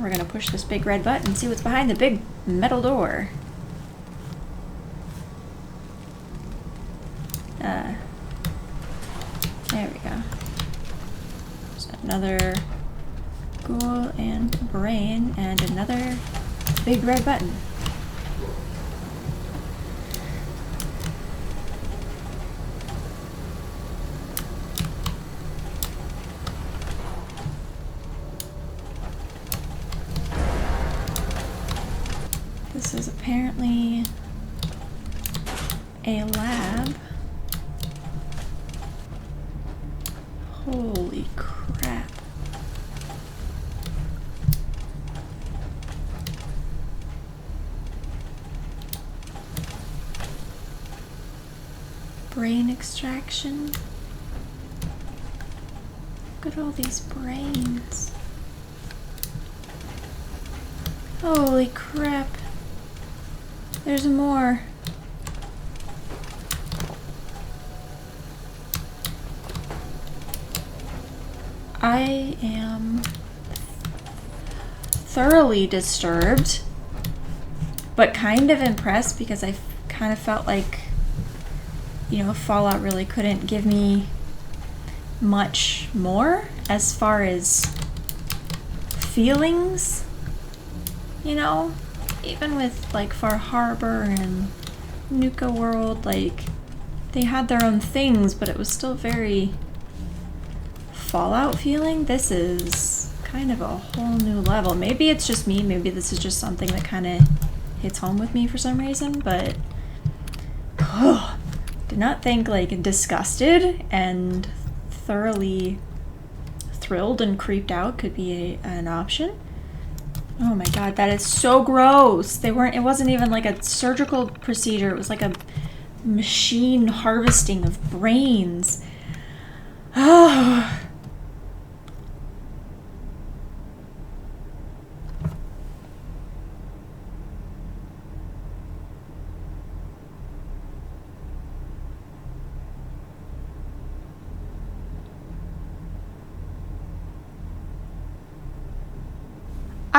we're gonna push this big red button and see what's behind the big metal door. There we go. There's another ghoul and brain and another big red button. This is apparently a lab. Holy crap. Brain extraction. Look at all these brains. Holy crap. There's more. I am thoroughly disturbed, but kind of impressed because I kind of felt like, you know, Fallout really couldn't give me much more as far as feelings, you know? Even with like Far Harbor and Nuka World, like they had their own things, but it was still very Fallout feeling. This is kind of a whole new level. Maybe it's just me, maybe this is just something that kind of hits home with me for some reason, but did not think like disgusted and thoroughly thrilled and creeped out could be an option. Oh my god, that is so gross. It wasn't even like a surgical procedure. It was like a machine harvesting of brains. Oh.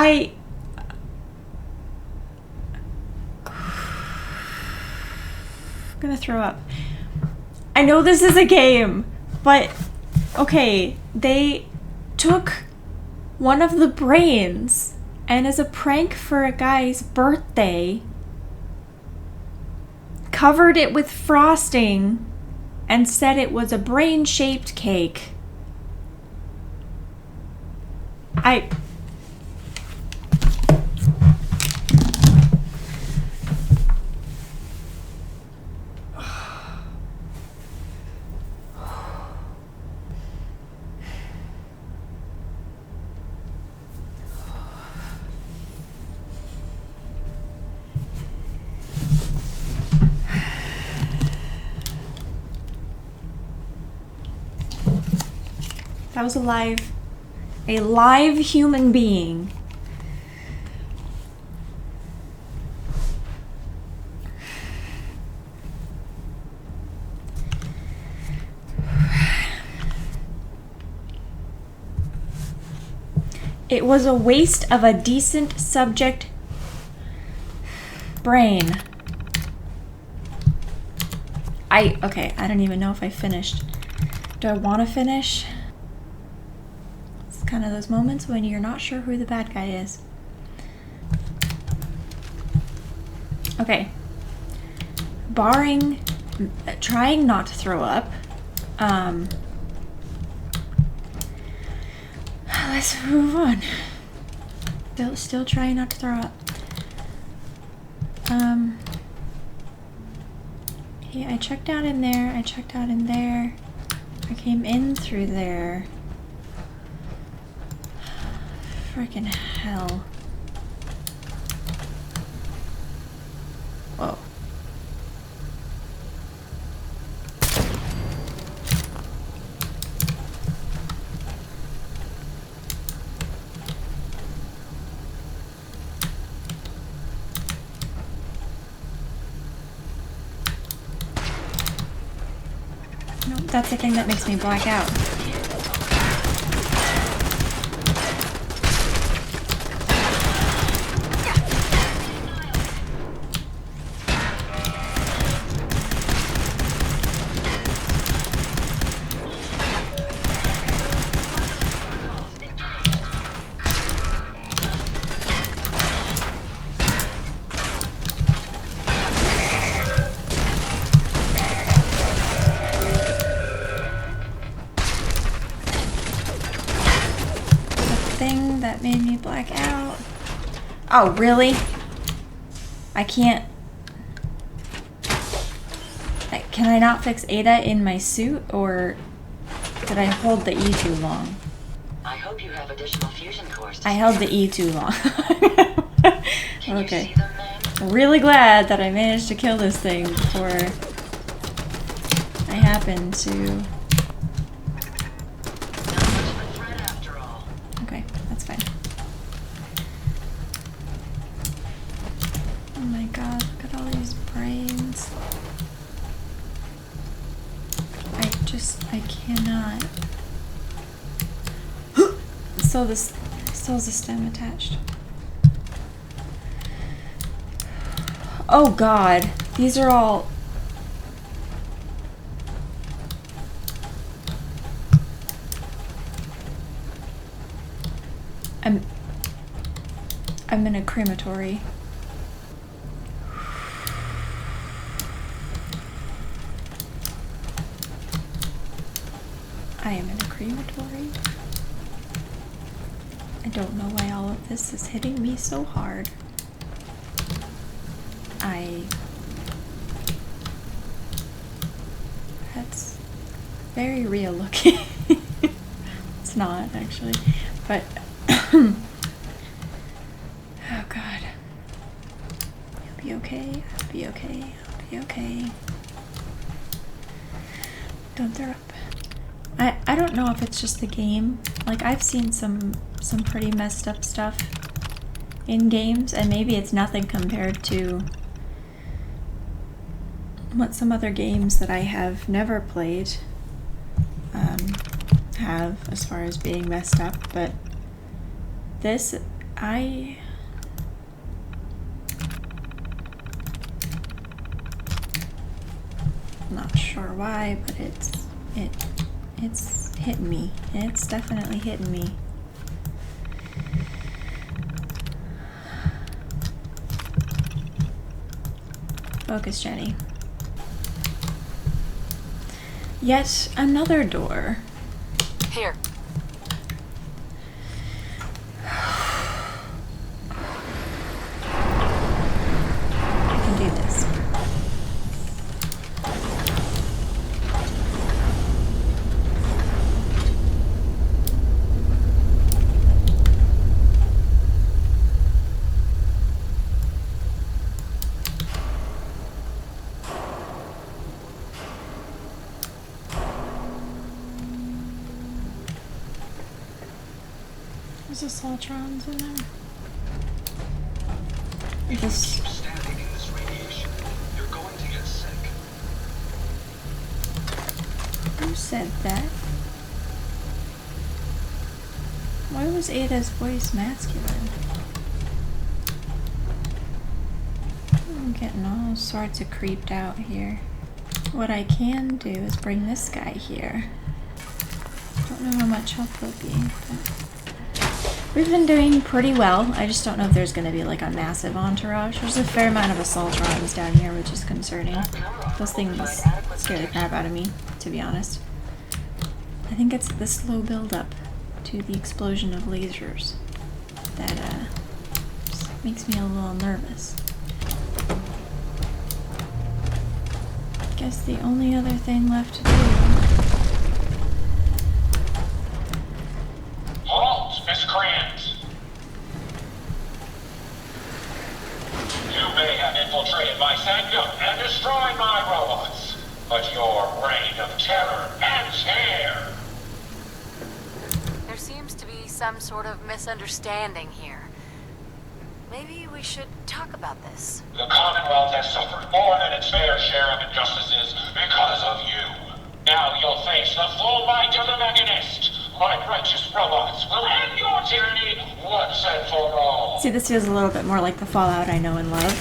I'm gonna throw up. I know this is a game, but okay, they took one of the brains and as a prank for a guy's birthday, covered it with frosting and said it was a brain-shaped cake. That was a live human being. It was a waste of a decent subject brain. Okay, I don't even know if I finished. Do I want to finish? It's kind of those moments when you're not sure who the bad guy is. Okay. Barring trying not to throw up, let's move on. Still trying not to throw up. Yeah, I checked out in there. I checked out in there. I came in through there. Frickin' hell. Whoa. Nope, that's the thing that makes me black out. that made me black out. Oh, really? I can't... Can I not fix Ada in my suit, or did I hold the E too long? I hope you have additional fusion cores. I held the E too long. Can okay. you see them, ma'am? Really glad that I managed to kill this thing before I happened to... Not much of a threat after all. Okay, that's fine. Oh my god, look at all these brains. I cannot. Still has a stem attached. Oh god, these are all... I'm in a crematory. I am in a crematory. I don't know why all of this is hitting me so hard. That's very real looking. It's not actually, but oh god. You'll be okay. I'll be okay. I'll be okay. Don't throw up. I don't know if it's just the game. Like, I've seen some pretty messed up stuff in games, and maybe it's nothing compared to what some other games that I have never played have as far as being messed up, but this, I'm not sure why, but it's hitting me. It's definitely hitting me. Focus, Jenny. Yet another door. Here. I can do this. There's assaultrons in there. If you keep standing in this radiation, you're going to get sick. Who said that? Why was Ada's voice masculine? I'm getting all sorts of creeped out here. What I can do is bring this guy here. Don't know how much help he'll be, but we've been doing pretty well. I just don't know if there's going to be like a massive entourage. There's a fair amount of assaultrons down here, which is concerning. Those things scare the crap out of me, to be honest. I think it's the slow build-up to the explosion of lasers that just makes me a little nervous. Guess the only other thing left to do... Halt, miscreants! You may have infiltrated my sanctum and destroyed my robots, but your reign of terror ends here! There seems to be some sort of misunderstanding here. Maybe we should talk about this. The Commonwealth has suffered more than its fair share of injustices because of you. Now you'll face the full might of the Mechanist. My righteous robots will end your tyranny once and for all. See, this feels a little bit more like the Fallout I know and love.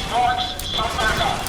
Storks, some back up.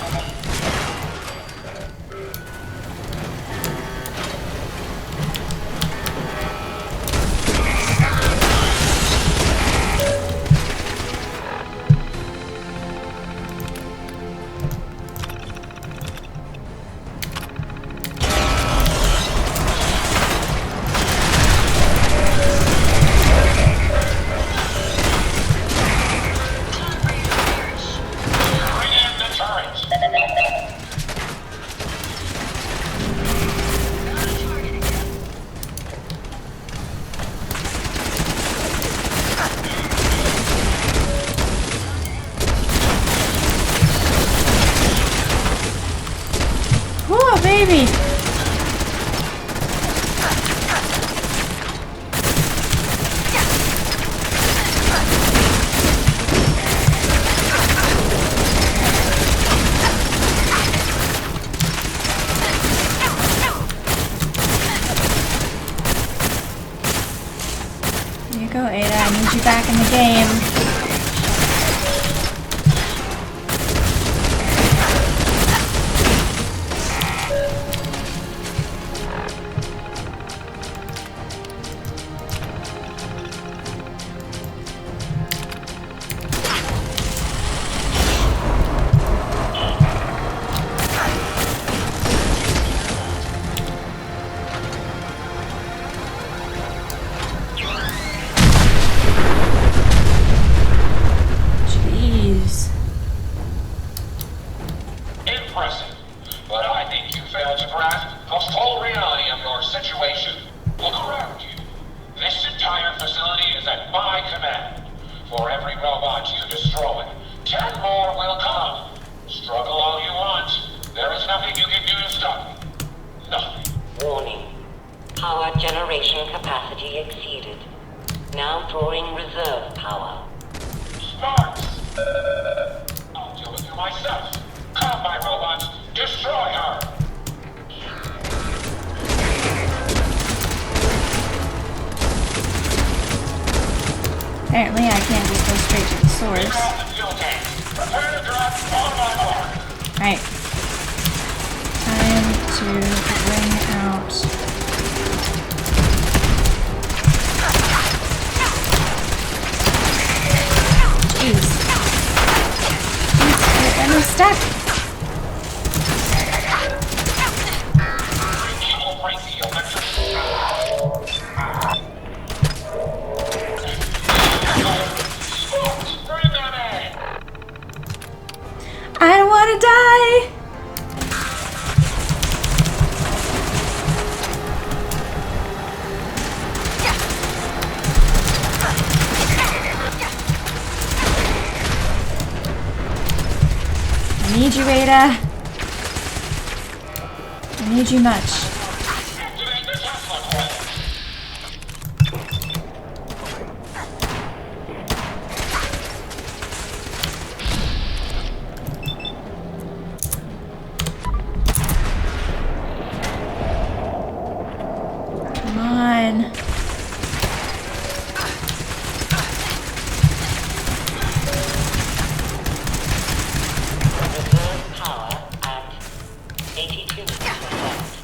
baby. Here you go, Ada. I need you back in the game. Jeez. Impressive. But I think you failed to grasp the full reality of your situation. Look around you. This entire facility is at my command. For every robot you destroy, 10 more will come. Struggle all you want. There is nothing you can do to stop me. Nothing. Warning. Power generation capacity exceeded. Now drawing reserve power. Smart. I'll deal with you myself. Come, my robots. Destroy her. Apparently I can't just go straight to the Clear source. out the fuel tank. Prepare to drop on my mark. Right. Time to bring out... Jeez. Jeez, I'm stuck. He will break the electric. Bring them in. I don't want to die. I need you, Ada. I need you much. Activate the Tesla coil. Come on. Reserve power at 82%.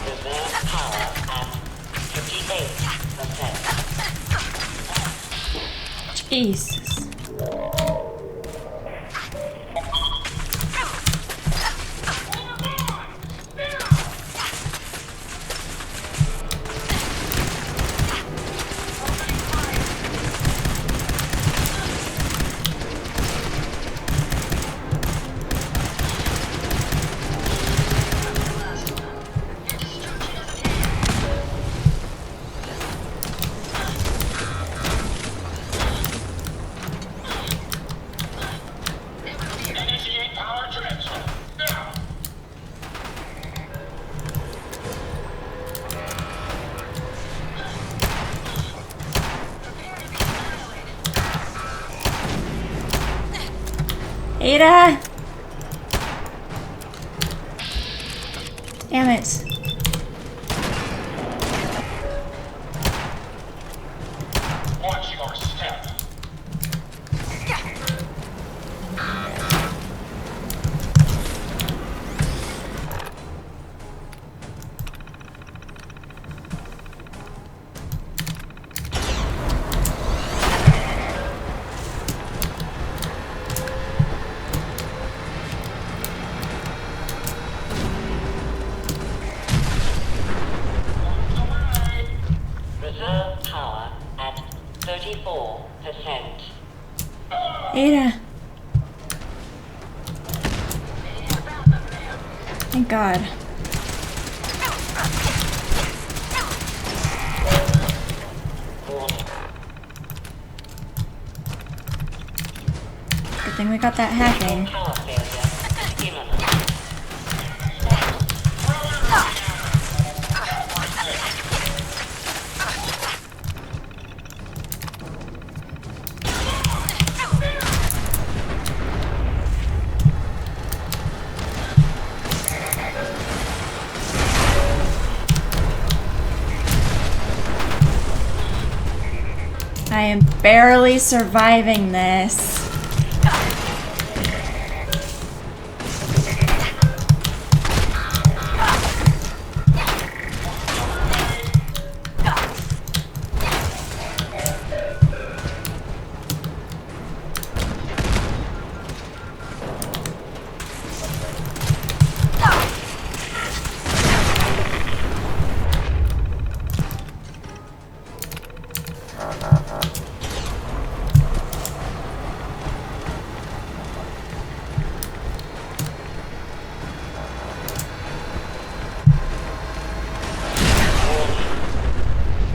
Reserve power at 58%. Jesus. Initiate power transfer. Now. Ada! Damn it. Watch your step. Reserve power at 34%. Ada. Thank God. Good thing we got that hacking. Power failure imminent. I am barely surviving this.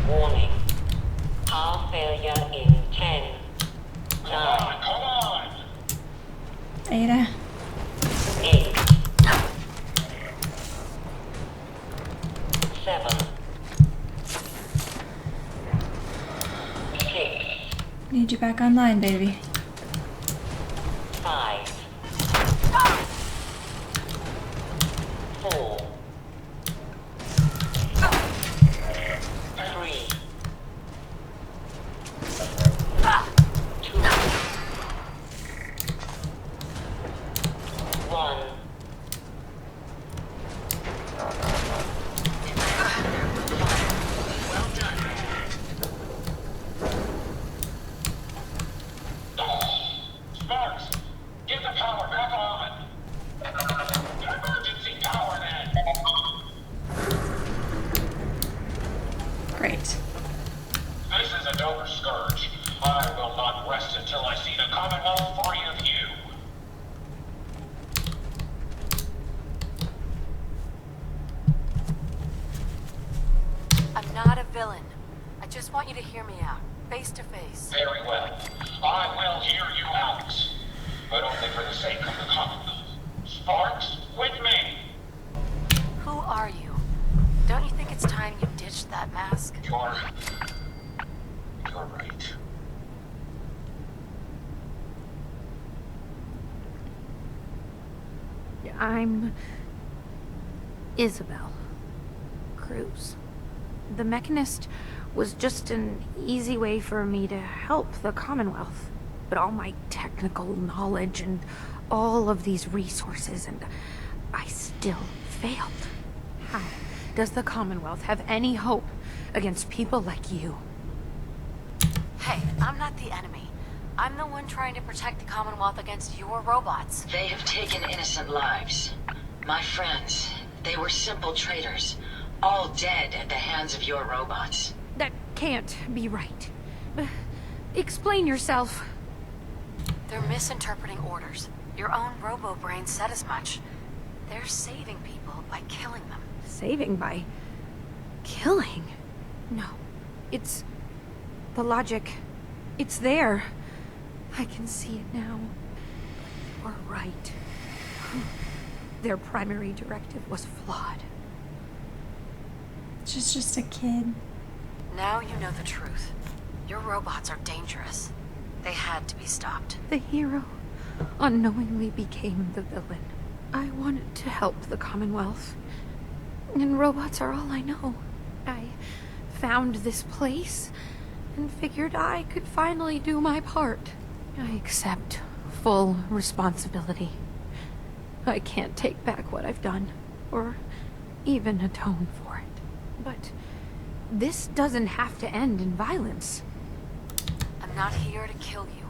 Warning. Power failure in 10, 9, Come on! Ada. 8, 7, 6, Need you back online, baby. 5, 4, 3, 2, 1. Sparks, get the power back on! Emergency power then! Great. This is a Dover scourge. I will not rest until I see the Commonwealth free of you. I'm not a villain. I just want you to hear me out, face to face. Very well. I will hear you out. But only for the sake of the Commonwealth. Sparks, with me! Who are you? Don't you think it's time you ditched that mask? You're right. I'm Isabel Cruz. The Mechanist was just an easy way for me to help the Commonwealth. But all my technical knowledge and all of these resources, and I still failed. How does the Commonwealth have any hope against people like you? Hey, I'm not the enemy. I'm the one trying to protect the Commonwealth against your robots. They have taken innocent lives. My friends, they were simple traitors, all dead at the hands of your robots. That can't be right. Explain yourself. They're misinterpreting orders. Your own robo-brain said as much. They're saving people by killing them. Saving by killing? No. It's the logic. It's there. I can see it now. You're right. Their primary directive was flawed. She's just a kid. Now you know the truth. Your robots are dangerous. They had to be stopped. The hero unknowingly became the villain. I wanted to help the Commonwealth. And robots are all I know. I found this place and figured I could finally do my part. I accept full responsibility. I can't take back what I've done, or even atone for it. But this doesn't have to end in violence. I'm not here to kill you.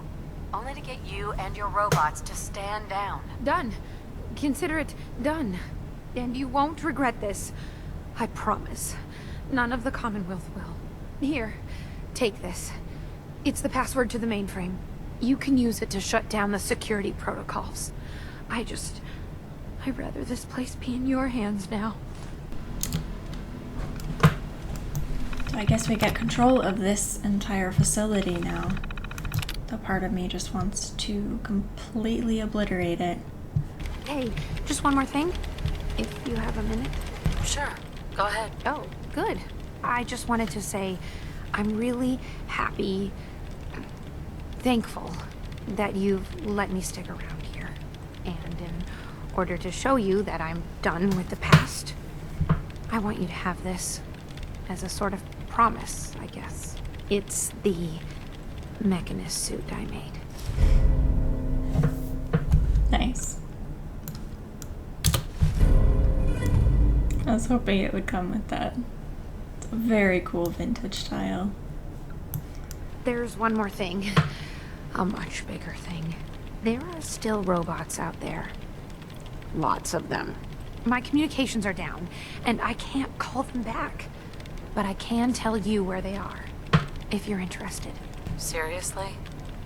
Only to get you and your robots to stand down. Done. Consider it done. And you won't regret this. I promise. None of the Commonwealth will. Here, take this. It's the password to the mainframe. You can use it to shut down the security protocols. I I'd rather this place be in your hands now. So I guess we get control of this entire facility now. The part of me just wants to completely obliterate it. Hey, just one more thing, if you have a minute. Sure, go ahead. Oh, good. I just wanted to say I'm really happy, thankful that you've let me stick around here. And in order to show you that I'm done with the past, I want you to have this as a sort of promise, I guess. It's the Mechanist suit I made. Nice. I was hoping it would come with that. It's a very cool vintage style. There's one more thing. A much bigger thing. There are still robots out there. Lots of them. My communications are down, and I can't call them back. But I can tell you where they are, if you're interested. Seriously?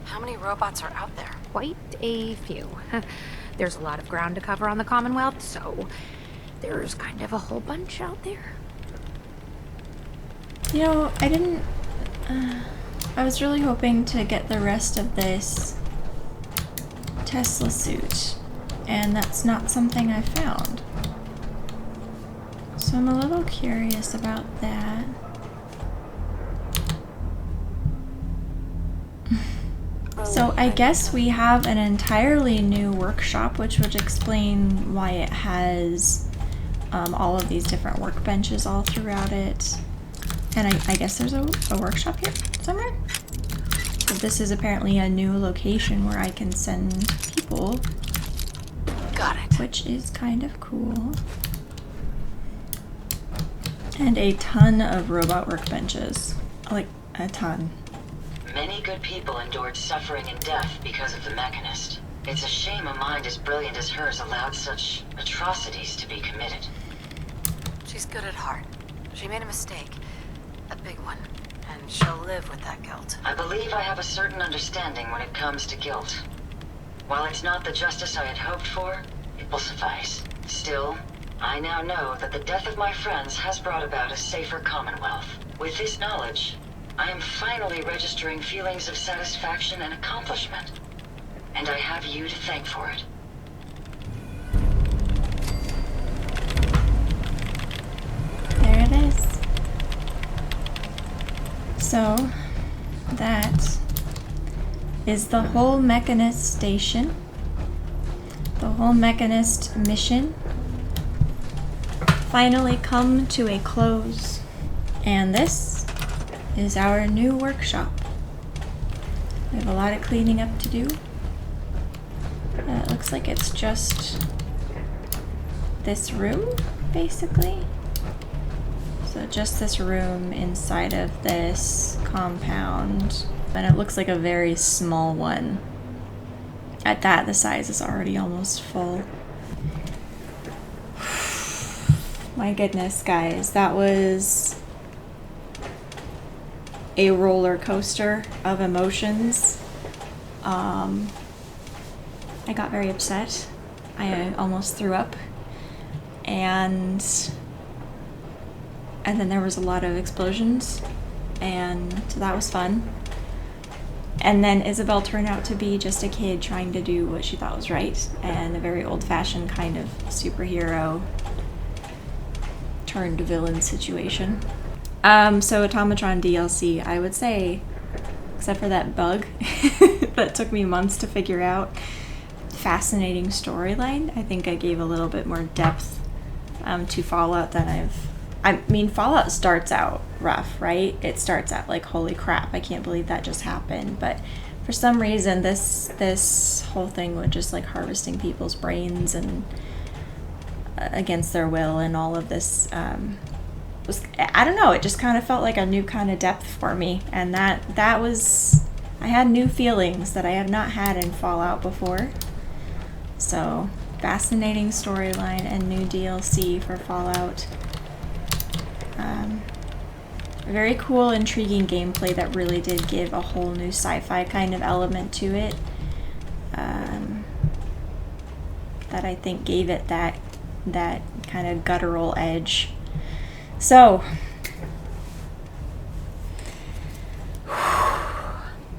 How many robots are out there? Quite a few. There's a lot of ground to cover on the Commonwealth, so there's kind of a whole bunch out there. You know, I was really hoping to get the rest of this Tesla suit, and that's not something I found. So I'm a little curious about that. So I guess we have an entirely new workshop, which would explain why it has all of these different workbenches all throughout it. And I guess there's a workshop here somewhere? So this is apparently a new location where I can send people. Got it. Which is kind of cool. And a ton of robot workbenches. Like, a ton. Many good people endured suffering and death because of the Mechanist. It's a shame a mind as brilliant as hers allowed such atrocities to be committed. She's good at heart. She made a mistake. A big one. And she'll live with that guilt. I believe I have a certain understanding when it comes to guilt. While it's not the justice I had hoped for, it will suffice. Still, I now know that the death of my friends has brought about a safer Commonwealth. With this knowledge, I am finally registering feelings of satisfaction and accomplishment. And I have you to thank for it. There it is. So, that is the whole Mechanist station. The whole Mechanist mission finally come to a close. And this is our new workshop. We have a lot of cleaning up to do. It looks like it's just this room, basically. So just this room inside of this compound. And it looks like a very small one. At that, the size is already almost full. My goodness, guys, that was a roller coaster of emotions. I got very upset. I almost threw up. And then there was a lot of explosions, and so that was fun. And then Isabel turned out to be just a kid trying to do what she thought was right, and a very old-fashioned kind of superhero turned villain situation. So Automatron DLC, I would say, except for that bug that took me months to figure out, fascinating storyline. I think I gave a little bit more depth to Fallout than I mean, Fallout starts out rough, right? It starts out like, holy crap, I can't believe that just happened. But for some reason, this whole thing with just like harvesting people's brains and against their will and all of this was, I don't know, it just kind of felt like a new kind of depth for me. And that was, I had new feelings that I have not had in Fallout before. So, fascinating storyline and new DLC for Fallout. Very cool, intriguing gameplay that really did give a whole new sci-fi kind of element to it. that I think gave it that kind of guttural edge. So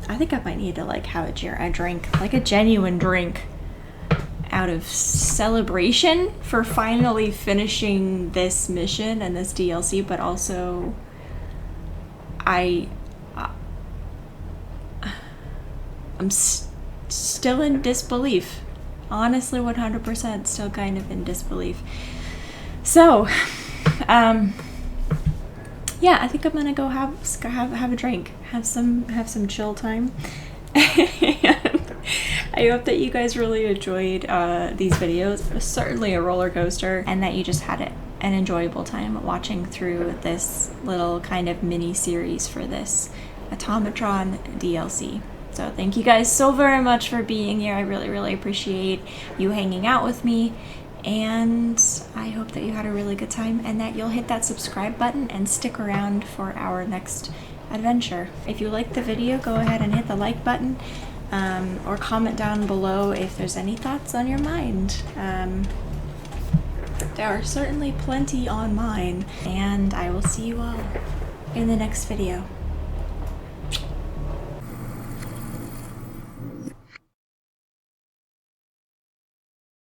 I think I might need to like have a drink, like a genuine drink, out of celebration for finally finishing this mission and this DLC, but also I'm still in disbelief. Honestly, 100% still kind of in disbelief. So, yeah, I think I'm gonna go have a drink, have some chill time. And I hope that you guys really enjoyed these videos. It was certainly a roller coaster, and that you just had an enjoyable time watching through this little kind of mini series for this Automatron DLC. So thank you guys so very much for being here. I really, really appreciate you hanging out with me. And I hope that you had a really good time and that you'll hit that subscribe button and stick around for our next adventure. If you liked the video, go ahead and hit the like button, or comment down below if there's any thoughts on your mind. There are certainly plenty on mine, and I will see you all in the next video.